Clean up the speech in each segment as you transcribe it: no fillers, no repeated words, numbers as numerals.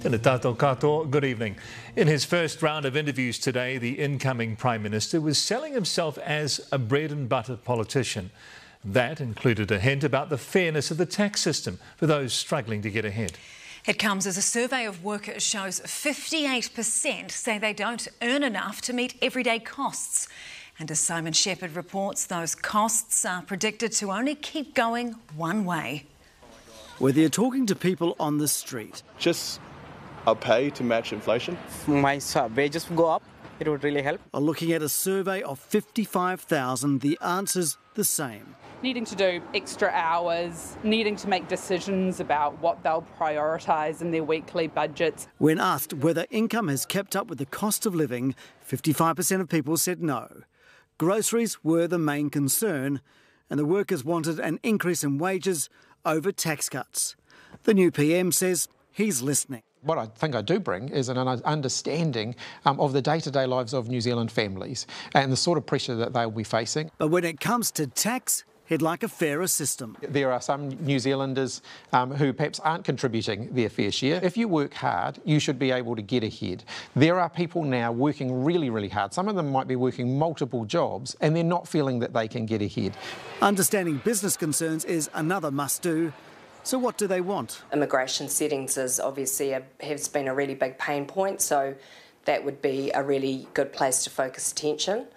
Tēnā tātou katoa, good evening. In his first round of interviews today, the incoming Prime Minister was selling himself as a bread and butter politician. That included a hint about the fairness of the tax system for those struggling to get ahead. It comes as a survey of workers shows 58% say they don't earn enough to meet everyday costs. And as Simon Shepherd reports, those costs are predicted to only keep going one way. Whether you're talking to people on the street, just a pay to match inflation. My wages go up, it would really help. are looking at a survey of 55,000, the answer's the same. Needing to do extra hours, needing to make decisions about what they'll prioritise in their weekly budgets. When asked whether income has kept up with the cost of living, 55% of people said no. Groceries were the main concern, and the workers wanted an increase in wages over tax cuts. The new PM says he's listening. What I think I do bring is an understanding of the day-to-day lives of New Zealand families and the sort of pressure that they'll be facing. But when it comes to tax, he'd like a fairer system. There are some New Zealanders who perhaps aren't contributing their fair share. If you work hard, you should be able to get ahead. There are people now working really, really hard. Some of them might be working multiple jobs and they're not feeling that they can get ahead. Understanding business concerns is another must-do. So what do they want? Immigration settings is obviously has been a really big pain point, so that would be a really good place to focus attention.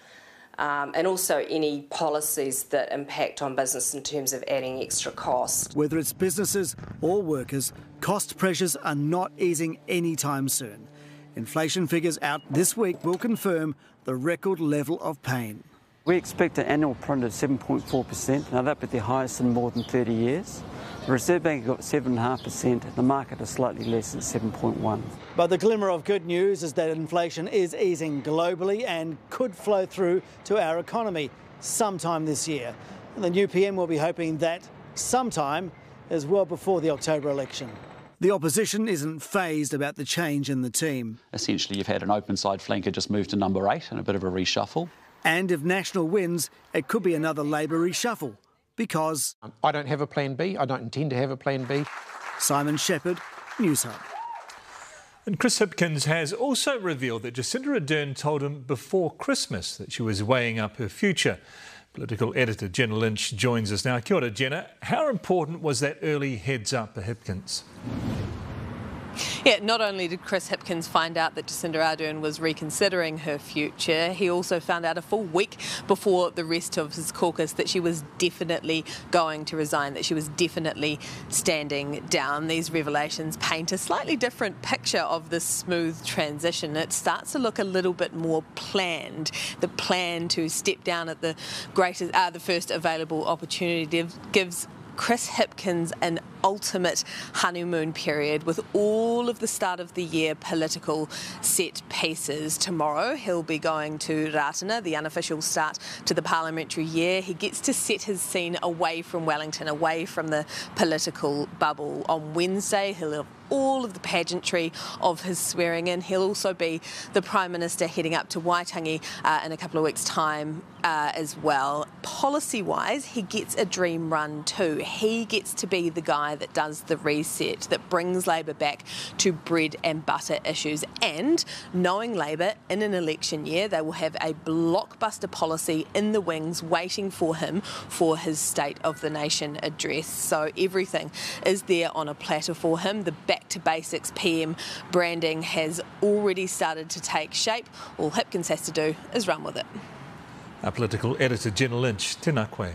And also any policies that impact on business in terms of adding extra cost. Whether it's businesses or workers, cost pressures are not easing anytime soon. Inflation figures out this week will confirm the record level of pain. We expect an annual print of 7.4%. Now that'd be the highest in more than 30 years. The Reserve Bank got 7.5%, the market is slightly less at 7.1%. But the glimmer of good news is that inflation is easing globally and could flow through to our economy sometime this year. And the new PM will be hoping that sometime is well before the October election. The opposition isn't fazed about the change in the team. Essentially, you've had an open side flanker just move to number 8 and a bit of a reshuffle. And if National wins, it could be another Labor reshuffle. Because I don't have a plan B. I don't intend to have a plan B. Simon Shepherd, Newshub. And Chris Hipkins has also revealed that Jacinda Ardern told him before Christmas that she was weighing up her future. Political editor Jenna Lynch joins us now. Kia ora, Jenna. How important was that early heads up for Hipkins? Yeah, not only did Chris Hipkins find out that Jacinda Ardern was reconsidering her future, he also found out a full week before the rest of his caucus that she was definitely going to resign, that she was definitely standing down. These revelations paint a slightly different picture of this smooth transition. It starts to look a little bit more planned. The plan to step down at the first available opportunity gives Chris Hipkins an ultimate honeymoon period with all of the start of the year political set pieces. Tomorrow he'll be going to Ratana, the unofficial start to the parliamentary year. He gets to set his scene away from Wellington, away from the political bubble. On Wednesday he'll have all of the pageantry of his swearing in. He'll also be the Prime Minister heading up to Waitangi in a couple of weeks' time as well. Policy-wise, he gets a dream run too. He gets to be the guy that does the reset, that brings Labour back to bread and butter issues. And knowing Labour, in an election year, they will have a blockbuster policy in the wings waiting for him for his State of the Nation address. So everything is there on a platter for him. The back to basics PM branding has already started to take shape. All Hipkins has to do is run with it. Our political editor Jenna Lynch, tēnā koe.